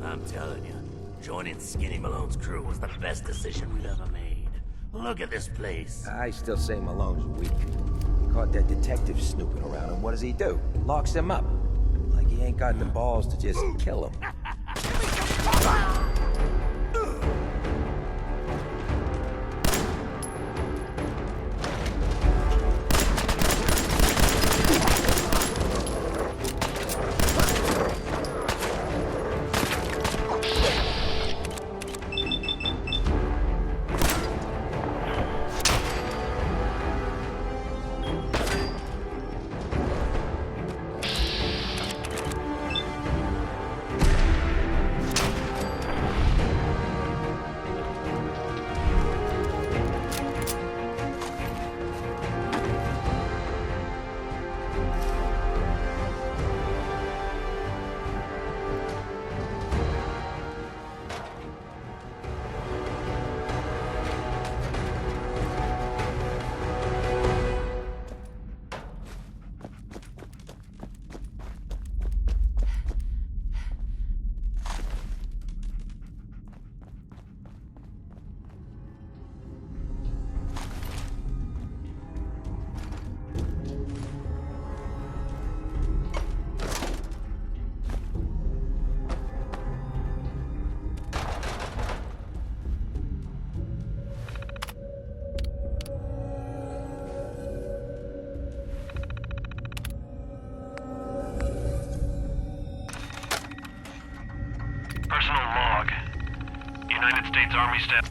I'm telling you, joining Skinny Malone's crew was the best decision we've ever made. Look at this place. I still say Malone's weak. He caught that detective snooping around, and what does he do? Locks him up. Like he ain't got the balls to just kill him. Personal log. United States Army staff.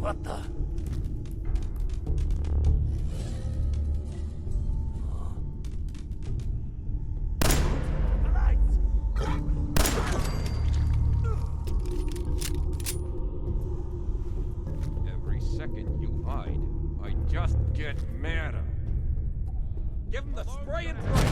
What the? Every second you hide, I just get madder. Give him the spray and pray.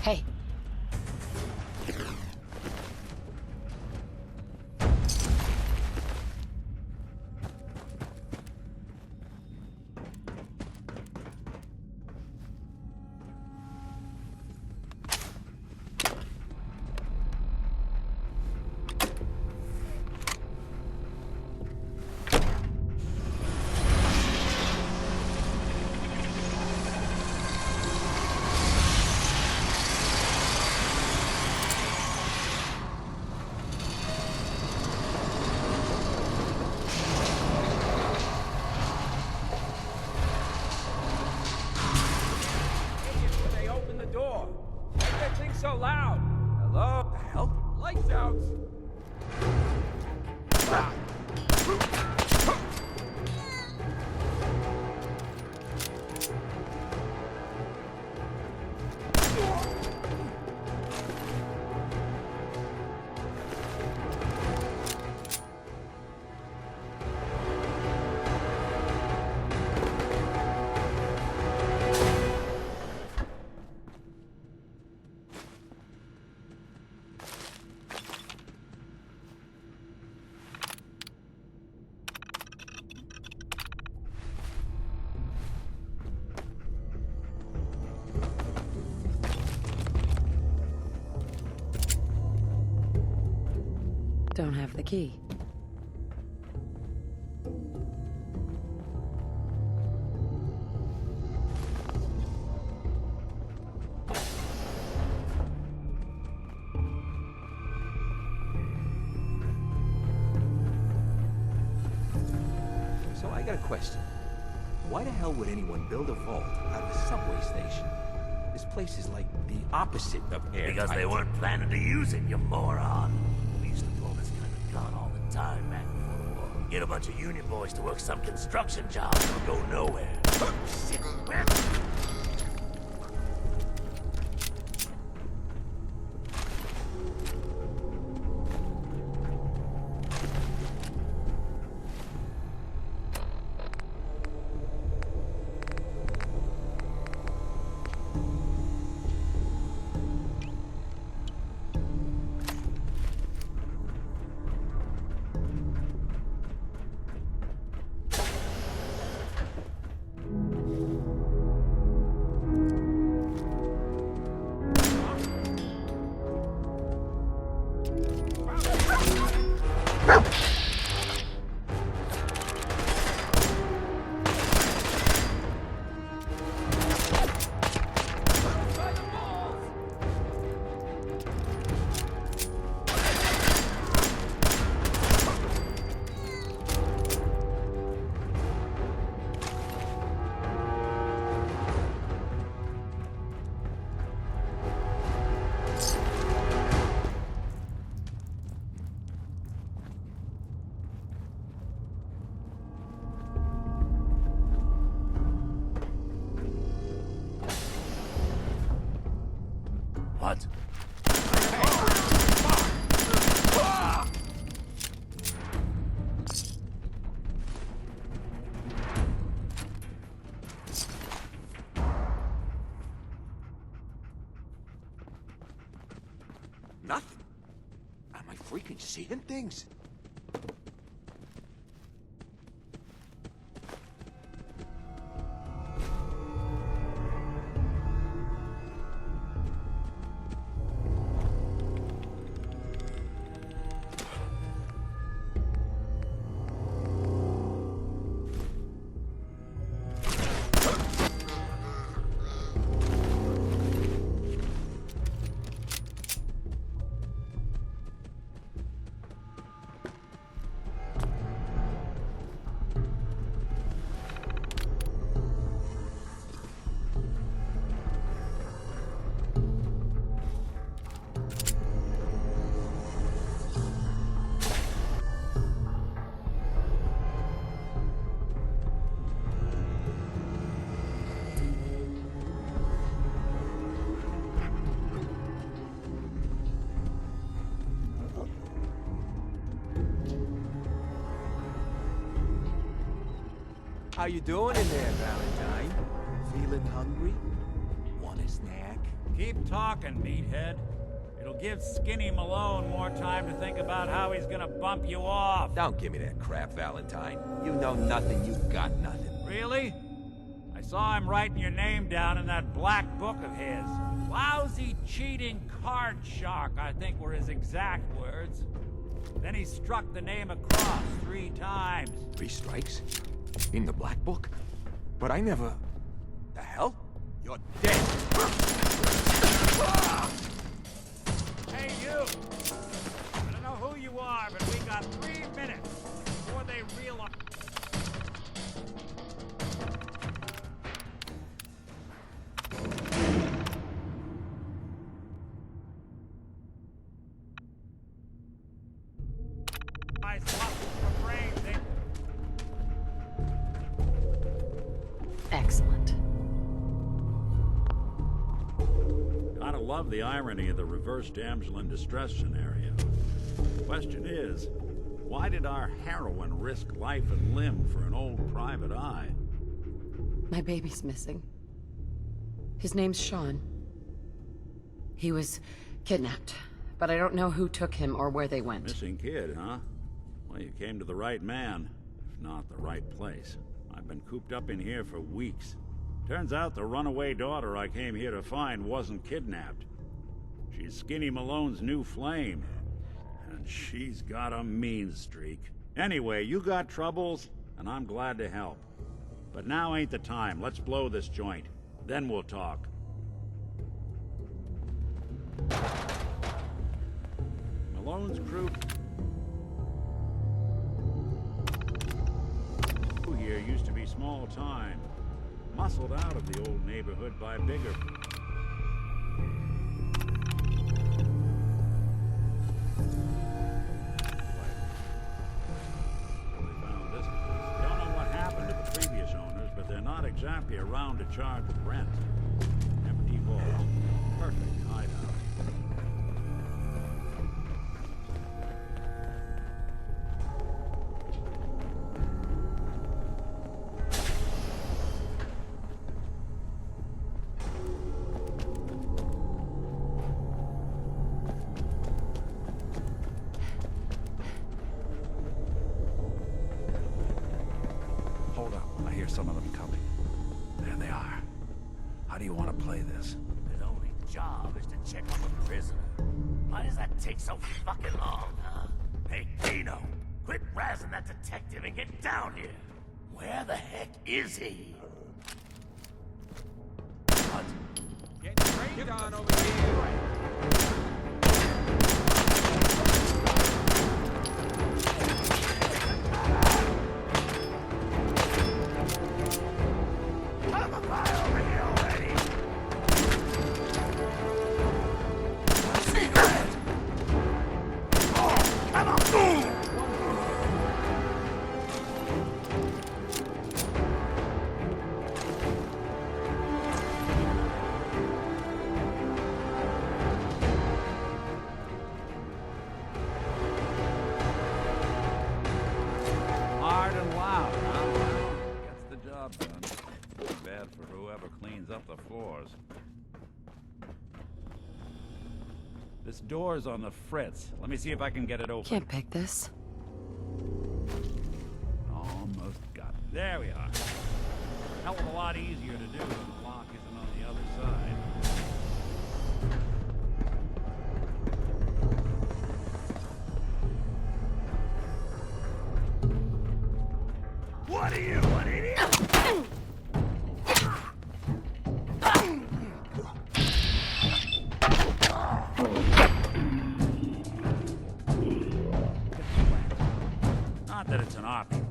Hey. So loud! Hello? The hell? Lights out! Don't have the key. So I got a question. Why the hell would anyone build a vault out of a subway station? This place is like the opposite of airtight. Because they weren't planning to use it, you moron. We used to pull this kind of gun all the time back before the war. Get a bunch of union boys to work some construction job and go nowhere. Shit. What? Nothing. Am I freaking seeing things? How you doing in there, Valentine? Feeling hungry? Want a snack? Keep talking, meathead. It'll give Skinny Malone more time to think about how he's gonna bump you off. Don't give me that crap, Valentine. You know nothing, you got nothing. Really? I saw him writing your name down in that black book of his. Lousy, cheating card shark, I think were his exact words. Then he struck the name across 3 times. 3 strikes? In the black book? But I never... The hell? You're dead! Hey, you! I don't know who you are, but we got 3 minutes before they realize... Excellent. Gotta love the irony of the reverse damsel in distress scenario. Question is, why did our heroine risk life and limb for an old private eye? My baby's missing. His name's Sean. He was kidnapped, but I don't know who took him or where they went. Missing kid, huh? Well, you came to the right man, if not the right place. I've been cooped up in here for weeks. Turns out the runaway daughter I came here to find wasn't kidnapped. She's Skinny Malone's new flame. And she's got a mean streak. Anyway, you got troubles, and I'm glad to help. But now ain't the time. Let's blow this joint. Then we'll talk. Malone's crew here used to be small time. Muscled out of the old neighborhood by bigger. Don't know what happened to the previous owners, but they're not exactly around to charge rent. Empty vaults. Perfect hideout. Some of them coming. There they are. How do you want to play this? His only job is to check on the prisoner. Why does that take so fucking long, huh? Hey, Dino, quit razzing that detective and get down here. Where the heck is he? What? Get straight on over here! Hard and loud, huh? Well, gets the job done. Bad for whoever cleans up the floors. This door's on the fritz. Let me see if I can get it open. Can't pick this. Almost got it. There we are. Hell of a lot easier to do when the lock isn't on the other side. What are you, an idiot? Not that it's an option.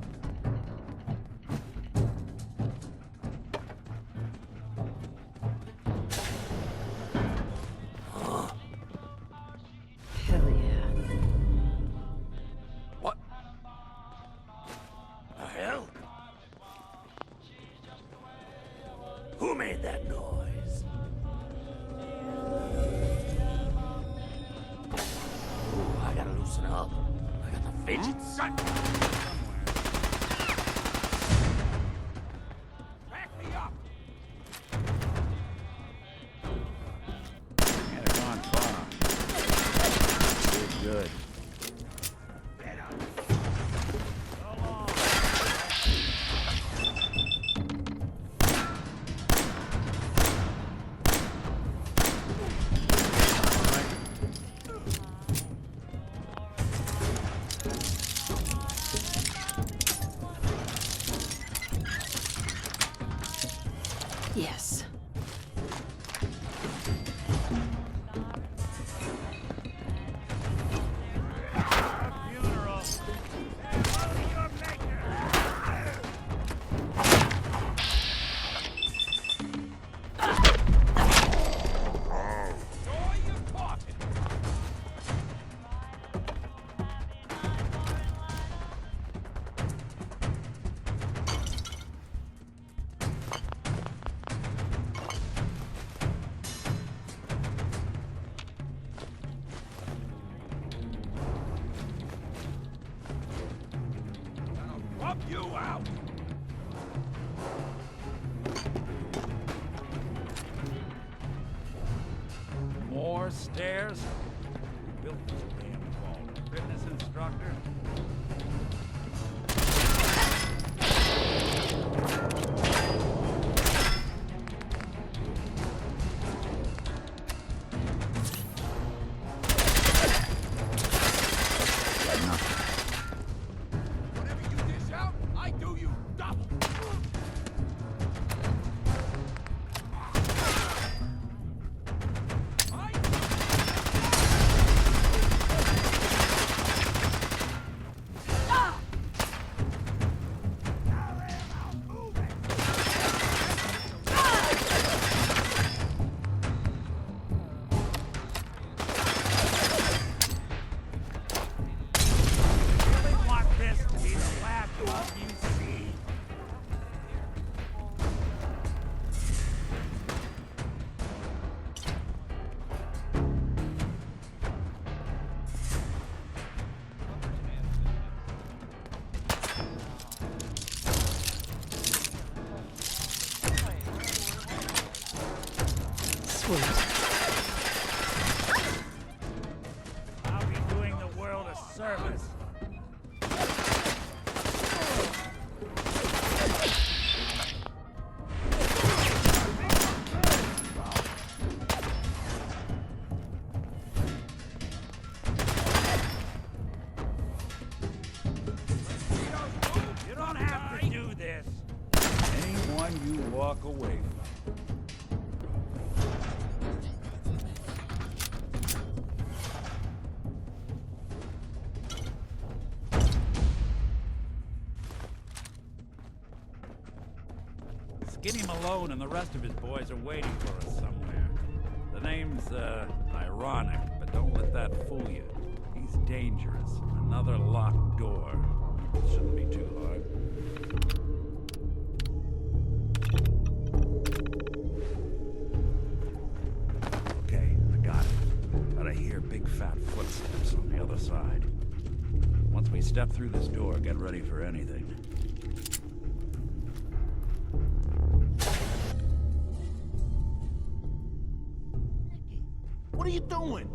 Hell yeah. What the hell? Who made that noise? Ooh, I gotta loosen up. I got the fidgets. Back me up! good. Yes. Rub you out! More stairs? Who built this damn wall? Fitness instructor? Whatever you dish out, I do you double! Really want this to be the last one you see. Sweet. I'll be doing the world a service. You don't have to do this. Anyone you walk away from. Skinny Malone and the rest of his boys are waiting for us somewhere. The name's, ironic, but don't let that fool you. He's dangerous. Another locked door. Shouldn't be too hard. Okay, I got it. But I hear big fat footsteps on the other side. Once we step through this door, get ready for anything. What are you doing?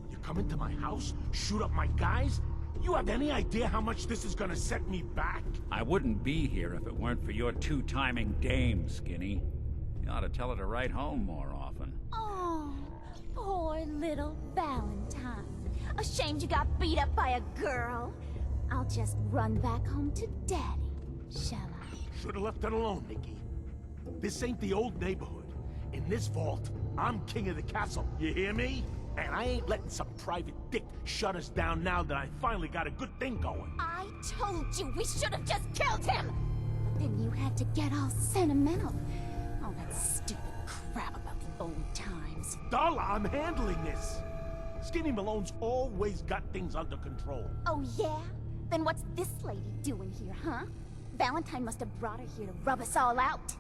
You come into my house, shoot up my guys? You have any idea how much this is gonna set me back? I wouldn't be here if it weren't for your two-timing dame, Skinny. You ought to tell her to write home more often. Oh, poor little Valentine. Ashamed you got beat up by a girl. I'll just run back home to Daddy, shall I? Should've left it alone, Nikki. This ain't the old neighborhood. In this vault, I'm king of the castle, you hear me? And I ain't letting some private dick shut us down now that I finally got a good thing going. I told you we should have just killed him! But then you had to get all sentimental. All that stupid crap about the old times. Darla, I'm handling this. Skinny Malone's always got things under control. Oh yeah? Then what's this lady doing here, huh? Valentine must have brought her here to rub us all out.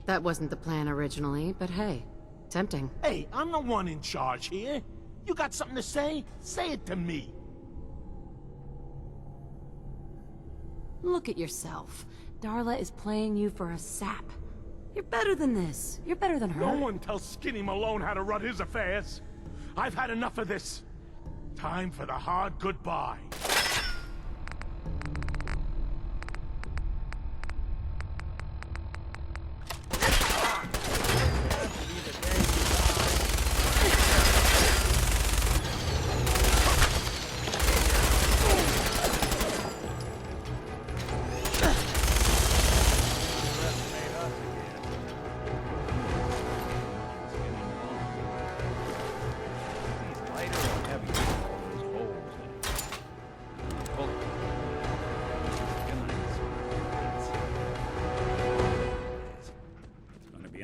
That wasn't the plan originally, but hey, tempting. Hey, I'm the one in charge here. You got something to say? Say it to me. Look at yourself. Darla is playing you for a sap. You're better than this. You're better than her. No one tells Skinny Malone how to run his affairs. I've had enough of this. Time for the hard goodbye.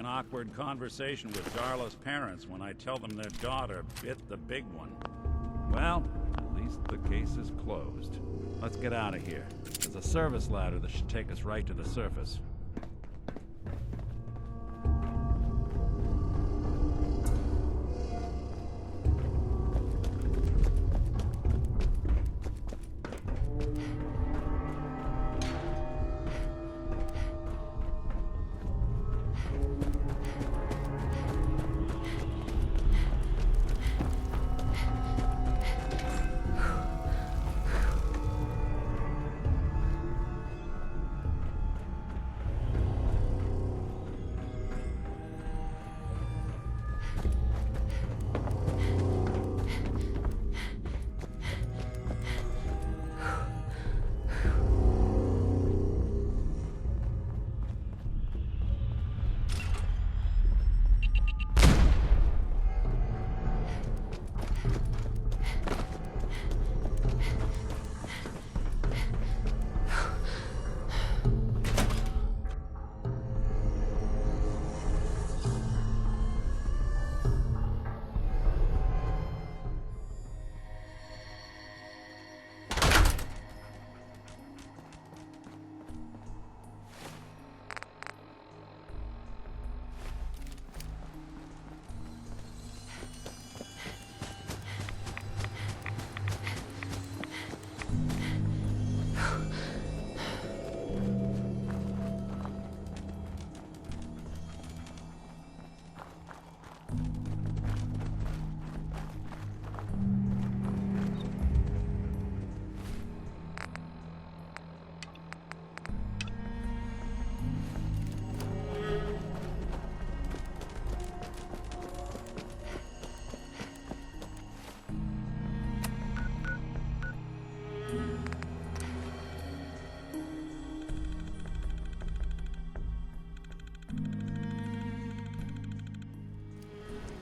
Awkward conversation with Darla's parents when I tell them their daughter bit the big one. Well, at least the case is closed. Let's get out of here. There's a service ladder that should take us right to the surface.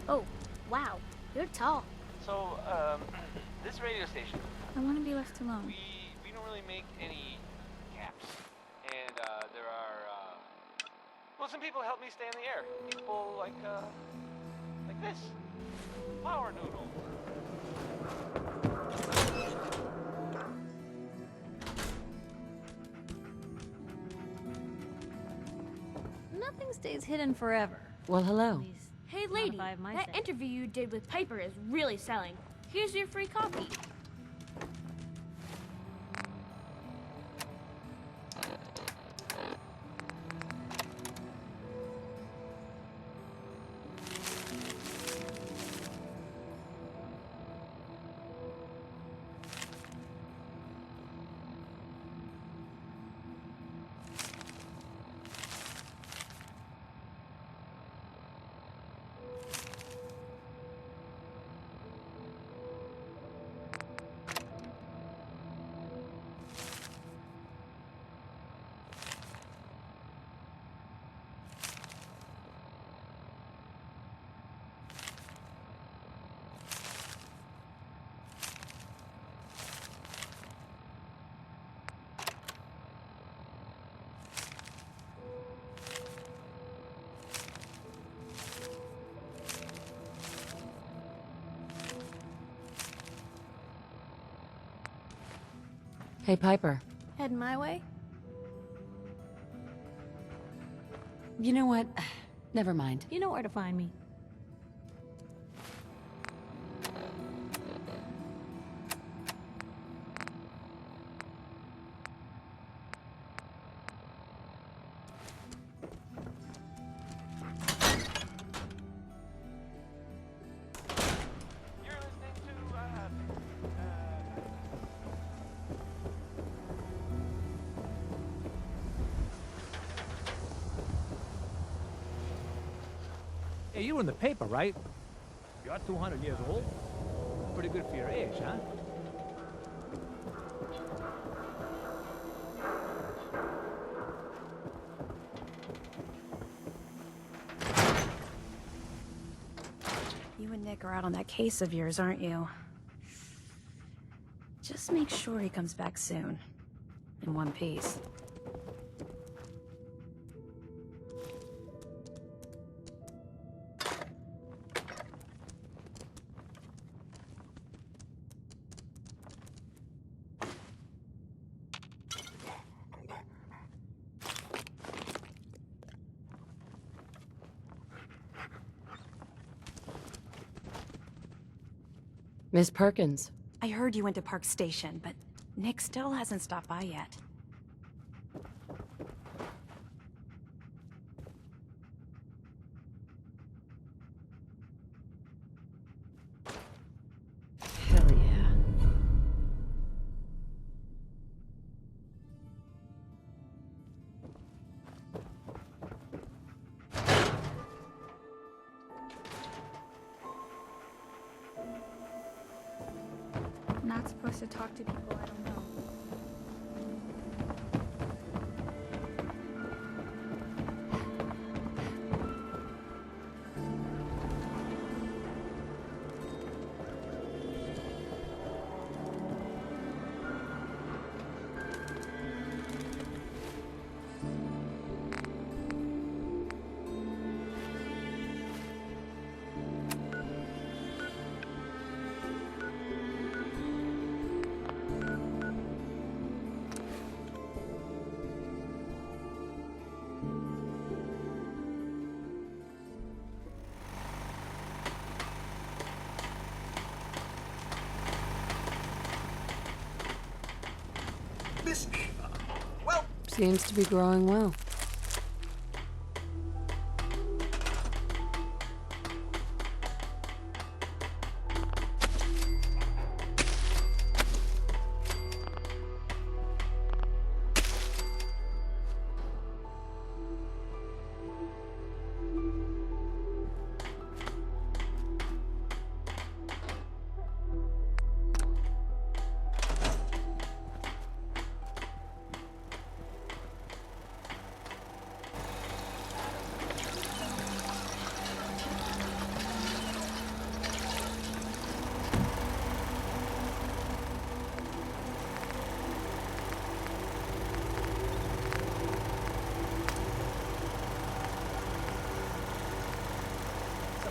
Oh, wow. You're tall. So, this radio station, I want to be left alone. we don't really make any caps. And, there are, well, some people help me stay in the air. People like this. Power Noodle. Nothing stays hidden forever. Well, hello. Hey, lady, that interview you did with Piper is really selling. Here's your free copy. Hey, Piper. Heading my way? You know what? Never mind. You know where to find me. Hey, you were in the paper, right? You're 200 years old. Pretty good for your age, huh? You and Nick are out on that case of yours, aren't you? Just make sure he comes back soon. In one piece. Miss Perkins. I heard you went to Park Station, but Nick still hasn't stopped by yet. Hell yeah. Not supposed to talk to people I don't know. Seems to be growing well.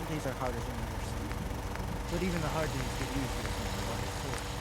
Days are harder than others. But even the hard days get easier when you want it too.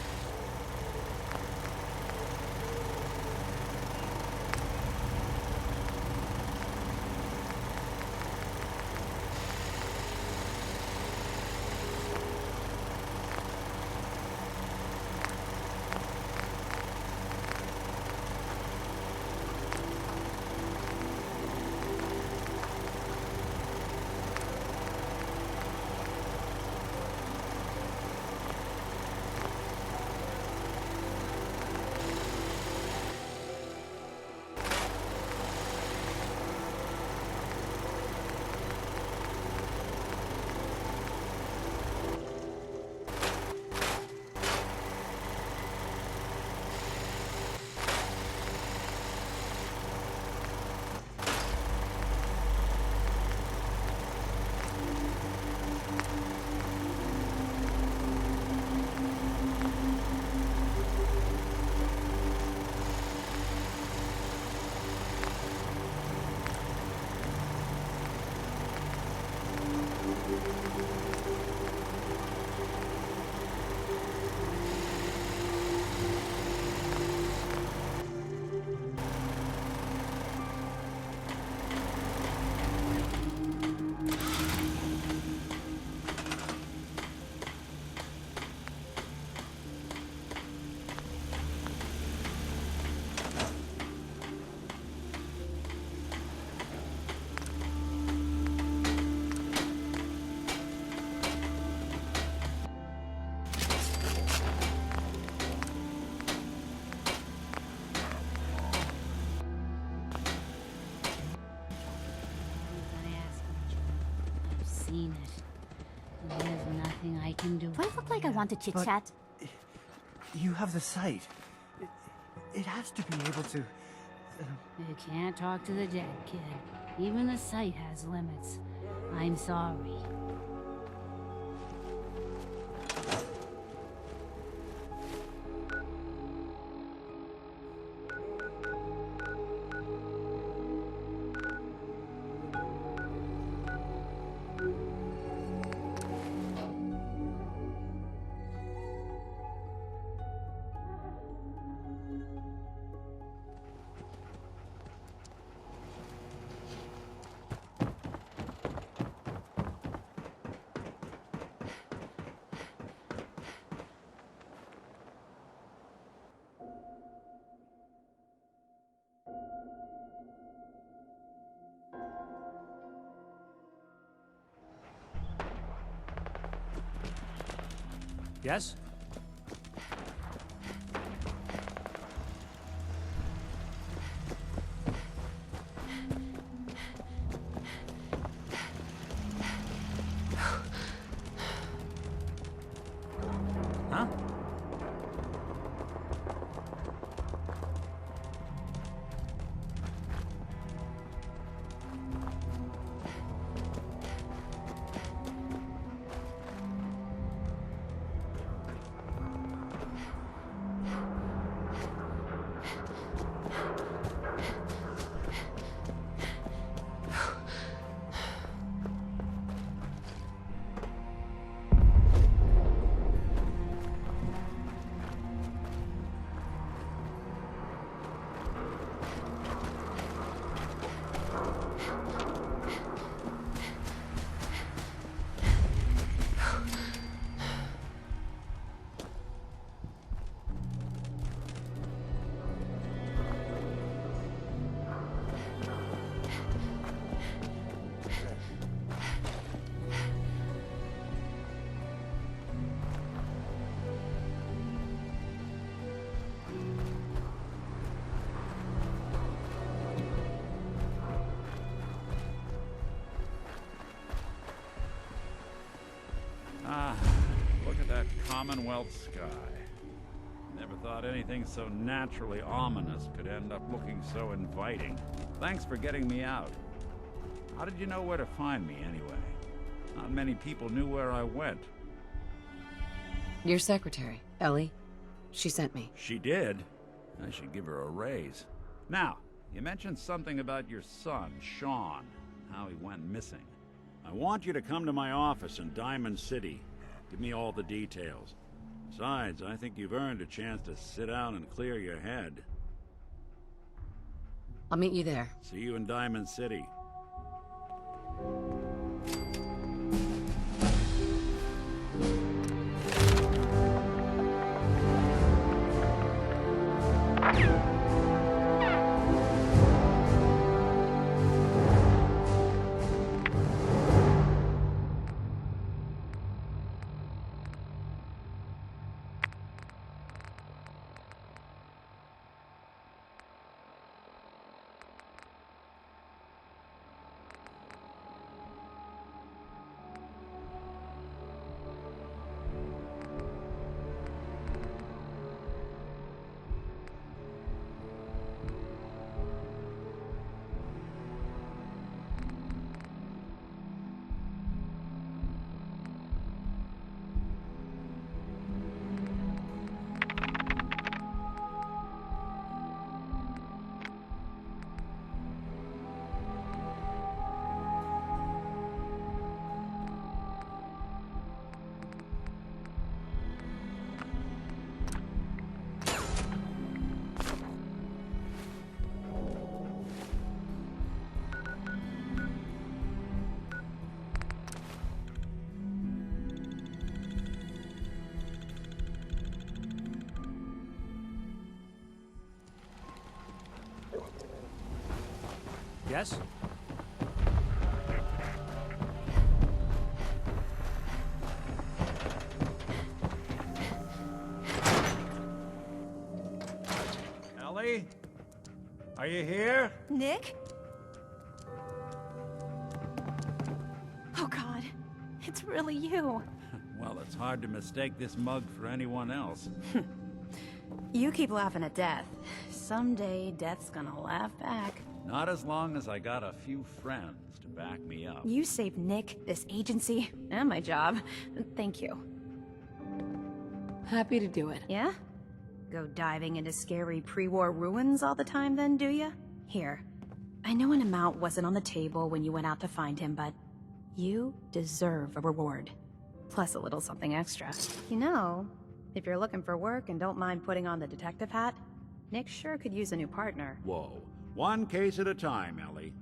seen it. There's nothing I can do. Do I look like I want to chit-chat? You have the sight. It has to be able to... You can't talk to the dead, kid. Even the sight has limits. I'm sorry. Yes? Huh? Look at that Commonwealth sky. Never thought anything so naturally ominous could end up looking so inviting. Thanks for getting me out. How did you know where to find me, anyway? Not many people knew where I went. Your secretary, Ellie. She sent me. She did? I should give her a raise. Now, you mentioned something about your son, Sean, how he went missing. I want you to come to my office in Diamond City. Give me all the details. Besides, I think you've earned a chance to sit down and clear your head. I'll meet you there. See you in Diamond City. Yes? Ellie? Are you here? Nick? Oh, God. It's really you. Well, it's hard to mistake this mug for anyone else. You keep laughing at death. Someday, death's gonna laugh back. Not as long as I got a few friends to back me up. You saved Nick, this agency, and my job. Thank you. Happy to do it. Yeah? Go diving into scary pre-war ruins all the time then, do ya? Here. I know an amount wasn't on the table when you went out to find him, but you deserve a reward. Plus a little something extra. You know, if you're looking for work and don't mind putting on the detective hat, Nick sure could use a new partner. Whoa. One case at a time, Ellie.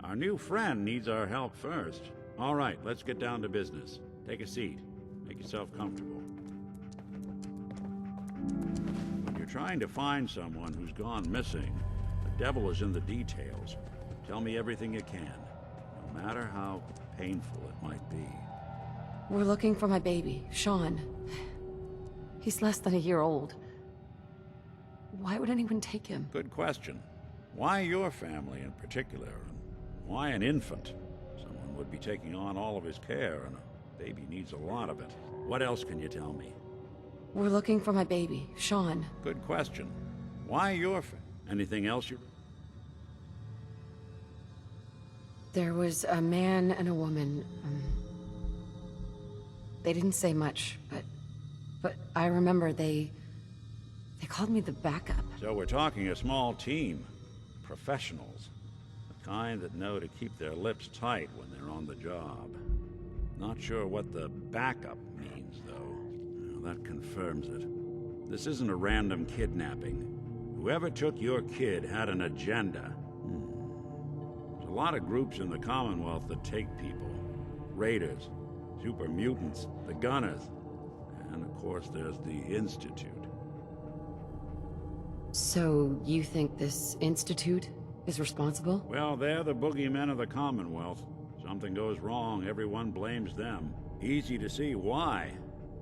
Our new friend needs our help first. All right, let's get down to business. Take a seat. Make yourself comfortable. When you're trying to find someone who's gone missing, the devil is in the details. Tell me everything you can, no matter how painful it might be. We're looking for my baby, Sean. He's less than a year old. Why would anyone take him? Good question. Why your family in particular? And why an infant? Someone would be taking on all of his care, and a baby needs a lot of it. What else can you tell me? We're looking for my baby, Sean. Good question. Why your anything else you... There was a man and a woman. They didn't say much, but I remember they called me the backup. So we're talking a small team. Professionals. The kind that know to keep their lips tight when they're on the job. Not sure what the backup means, though. Well, that confirms it. This isn't a random kidnapping. Whoever took your kid had an agenda. There's a lot of groups in the Commonwealth that take people. Raiders, super mutants, the Gunners, and of course there's the Institute. So you think this institute is responsible? Well, they're the boogeymen of the Commonwealth. Something goes wrong, everyone blames them. Easy to see why.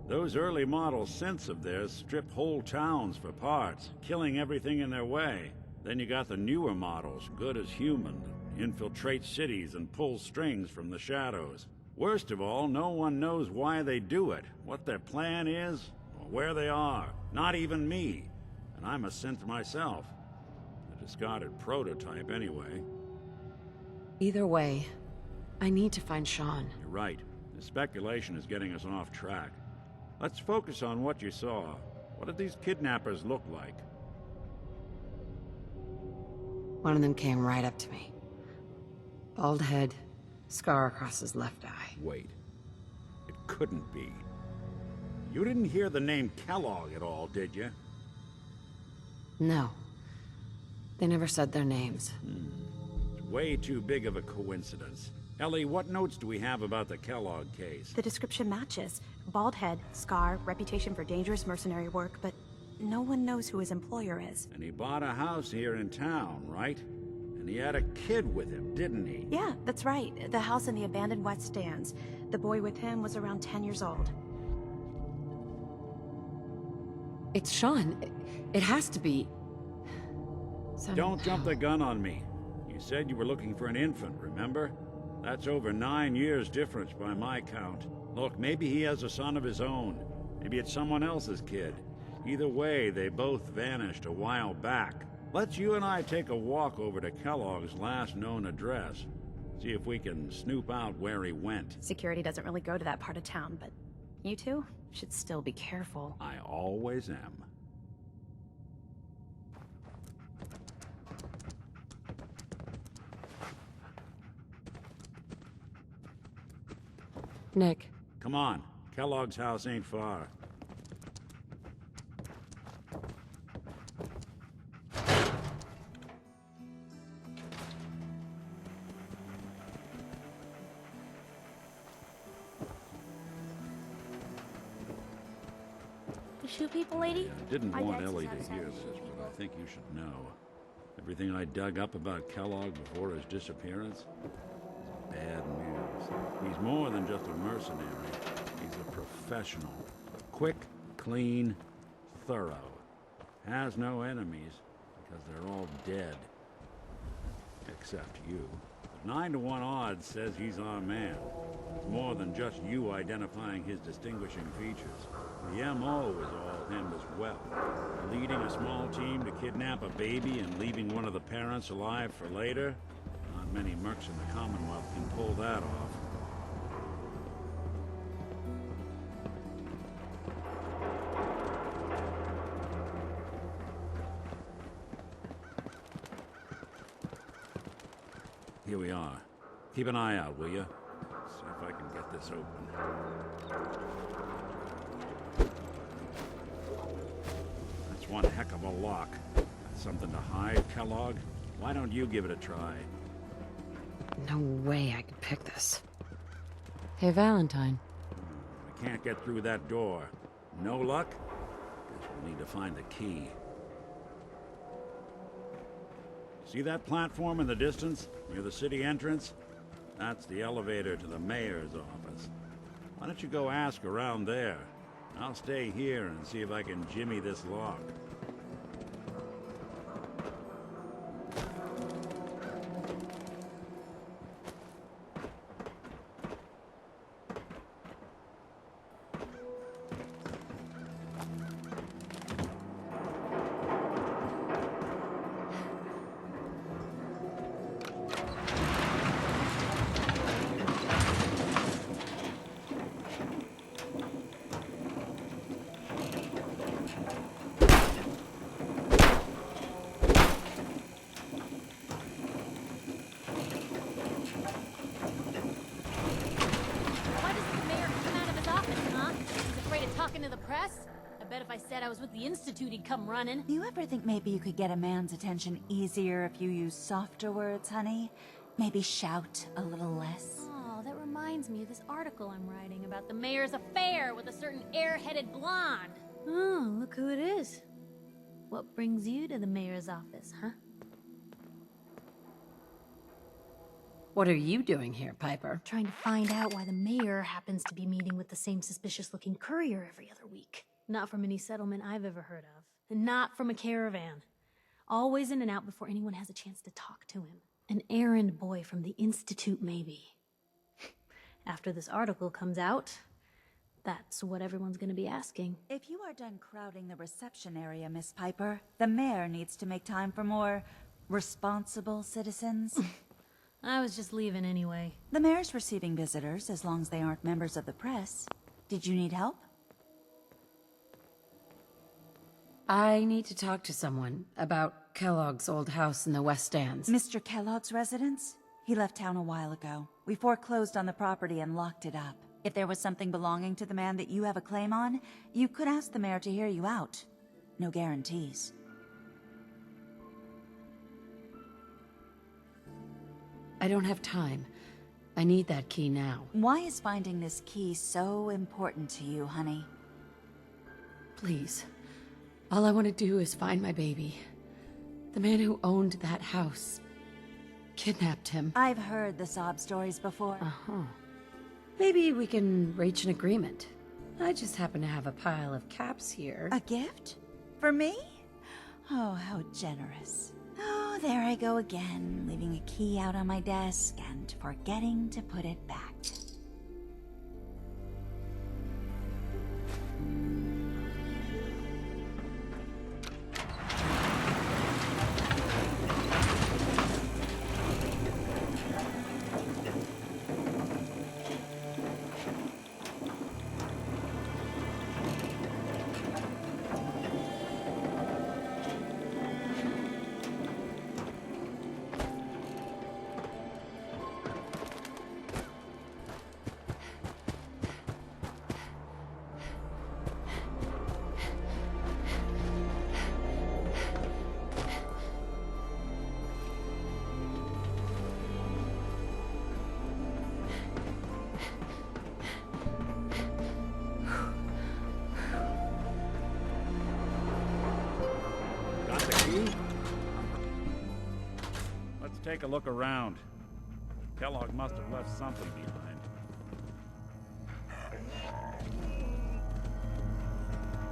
Those early model synths of theirs strip whole towns for parts, killing everything in their way. Then you got the newer models, good as human, that infiltrate cities and pull strings from the shadows. Worst of all, no one knows why they do it, what their plan is, or where they are. Not even me. And I'm a synth myself. A discarded prototype anyway. Either way, I need to find Sean. You're right. The speculation is getting us off track. Let's focus on what you saw. What did these kidnappers look like? One of them came right up to me. Bald head, scar across his left eye. Wait. It couldn't be. You didn't hear the name Kellogg at all, did you? No. They never said their names. It's way too big of a coincidence. Ellie, what notes do we have about the Kellogg case? The description matches. Bald head, scar, reputation for dangerous mercenary work, but no one knows who his employer is. And he bought a house here in town, right? And he had a kid with him, didn't he? Yeah, that's right. The house in the abandoned West Stands. The boy with him was around 10 years old. It's Sean. It has to be. Don't jump the gun on me. You said you were looking for an infant, remember? That's over 9 years difference by my count. Look, maybe he has a son of his own. Maybe it's someone else's kid. Either way, they both vanished a while back. Let's you and I take a walk over to Kellogg's last known address. See if we can snoop out where he went. Security doesn't really go to that part of town, but you two should still be careful. I always am. Nick. Come on. Kellogg's house ain't far. You shoot people, lady? I didn't My want dad Ellie says to I hear was this, shooting but I people. think you should know. Everything I dug up about Kellogg before his disappearance is bad news. He's more than just a mercenary. He's a professional. Quick, clean, thorough. Has no enemies because they're all dead. Except you. 9 to 1 odds says he's our man. It's more than just you identifying his distinguishing features. The M.O. is all him as well. Leading a small team to kidnap a baby and leaving one of the parents alive for later? Not many mercs in the Commonwealth can pull that off. Here we are. Keep an eye out, will you? See if I can get this open. That's one heck of a lock. Got something to hide, Kellogg? Why don't you give it a try? No way I could pick this. Hey, Valentine. I can't get through that door. No luck? Guess we'll need to find the key. See that platform in the distance, near the city entrance? That's the elevator to the mayor's office. Why don't you go ask around there? I'll stay here and see if I can jimmy this lock. Talking to the press? I bet if I said I was with the Institute, he'd come running. Do you ever think maybe you could get a man's attention easier if you use softer words, honey? Maybe shout a little less? Oh, that reminds me of this article I'm writing about the mayor's affair with a certain air-headed blonde. Oh, look who it is. What brings you to the mayor's office, huh? What are you doing here, Piper? Trying to find out why the mayor happens to be meeting with the same suspicious-looking courier every other week. Not from any settlement I've ever heard of. And not from a caravan. Always in and out before anyone has a chance to talk to him. An errand boy from the Institute, maybe. After this article comes out, that's what everyone's gonna be asking. If you are done crowding the reception area, Miss Piper, the mayor needs to make time for more responsible citizens. I was just leaving anyway. The mayor's receiving visitors as long as they aren't members of the press. Did you need help? I need to talk to someone about Kellogg's old house in the West Stands. Mr. Kellogg's residence? He left town a while ago. We foreclosed on the property and locked it up. If there was something belonging to the man that you have a claim on, you could ask the mayor to hear you out. No guarantees. I don't have time. I need that key now. Why is finding this key so important to you, honey? Please. All I want to do is find my baby. The man who owned that house kidnapped him. I've heard the sob stories before. Uh-huh. Maybe we can reach an agreement. I just happen to have a pile of caps here. A gift? For me? Oh, how generous. Oh, there I go again, leaving a key out on my desk and forgetting to put it back. Let's take a look around. Kellogg must have left something behind.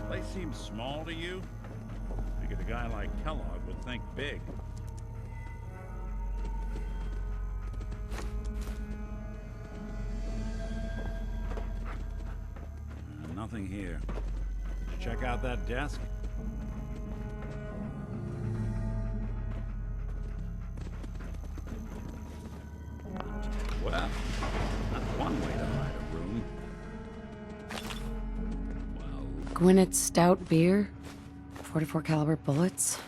Place seems small to you? Figured a guy like Kellogg would think big. Nothing here. Check out that desk. Well, that's one way to hide a room. Gwyneth stout beer, 44 caliber bullets,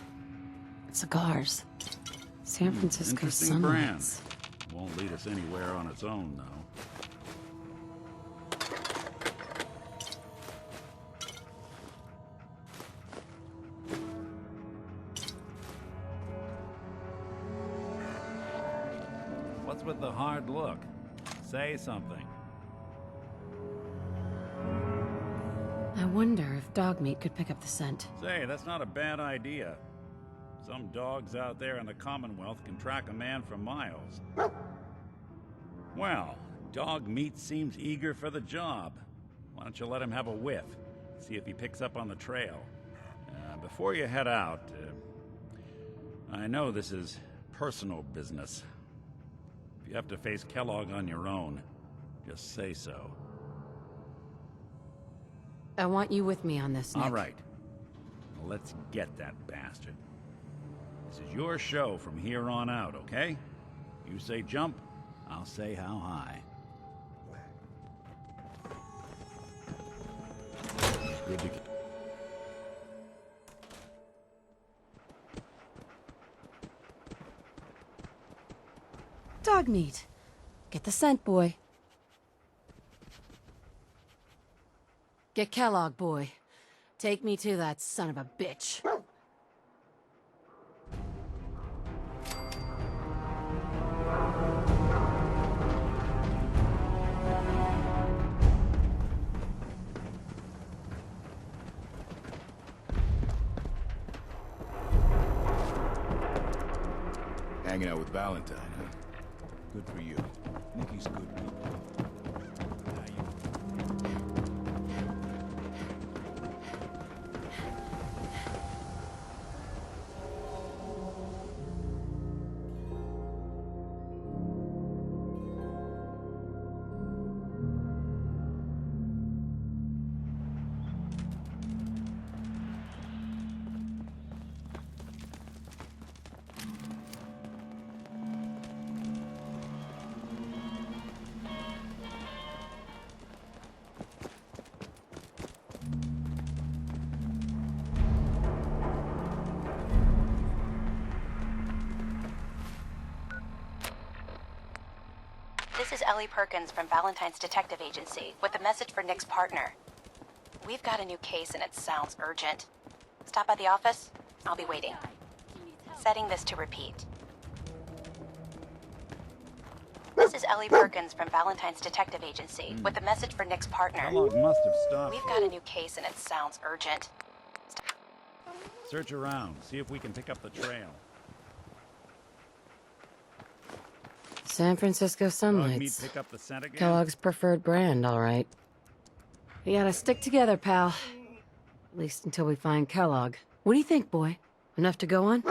cigars, San Francisco Interesting brand. sunlights. Won't lead us anywhere on its own, though. What's with the hard look? Say something. I wonder if dog meat could pick up the scent. Say, that's not a bad idea. Some dogs out there in the Commonwealth can track a man for miles. Well, dog meat seems eager for the job. Why don't you let him have a whiff? See if he picks up on the trail. Before you head out, I know this is personal business. If you have to face Kellogg on your own, just say so. I want you with me on this, Nick. All right. Well, let's get that bastard. This is your show from here on out, okay? You say jump, I'll say how high. Good to go. Dog meat. Get the scent, boy. Get Kellogg, boy. Take me to that son of a bitch. Hanging out with Valentine, huh? Good for you. Nikki's good people. This is Ellie Perkins from Valentine's Detective Agency with a message for Nick's partner. We've got a new case and it sounds urgent. Stop by the office. I'll be waiting. Setting this to repeat. This is Ellie Perkins from Valentine's Detective Agency with a message for Nick's partner. Kellogg must have stopped. We've got a new case and it sounds urgent. Search around, see if we can pick up the trail. San Francisco Dog meat sunlights. pick up the scent again? Kellogg's preferred brand, all right. We gotta stick together, pal. At least until we find Kellogg. What do you think, boy? Enough to go on?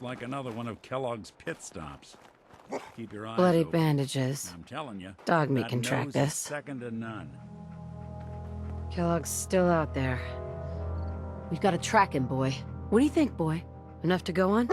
Looks like another one of Kellogg's pit stops. Keep your eyes Bloody open. bandages. I'm telling you, Dog meat that can track nose is this. second to none. Kellogg's still out there. We've got to track him, boy. What do you think, boy? Enough to go on?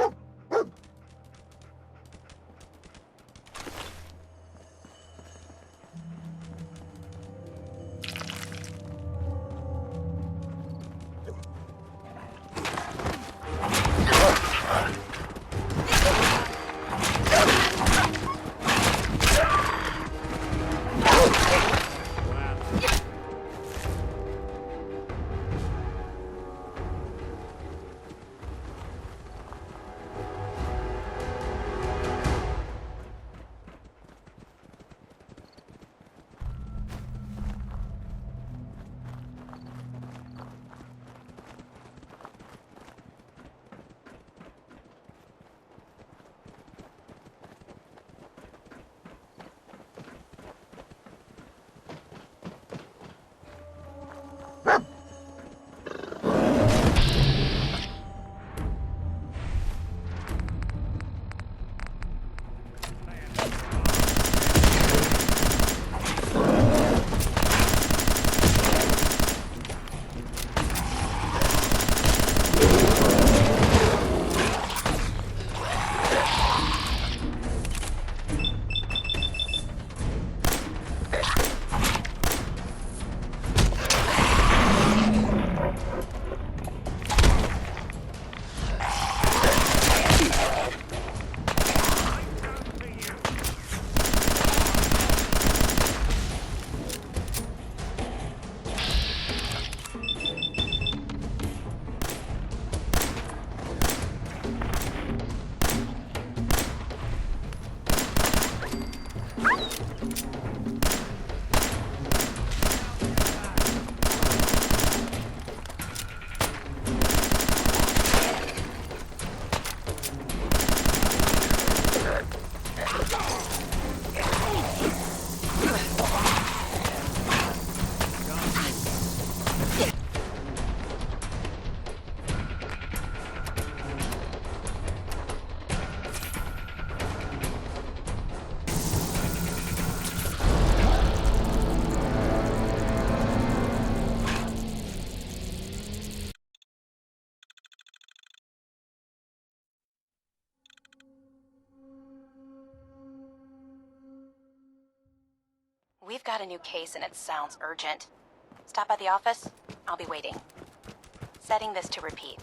We've got a new case and it sounds urgent. Stop by the office. I'll be waiting. Setting this to repeat.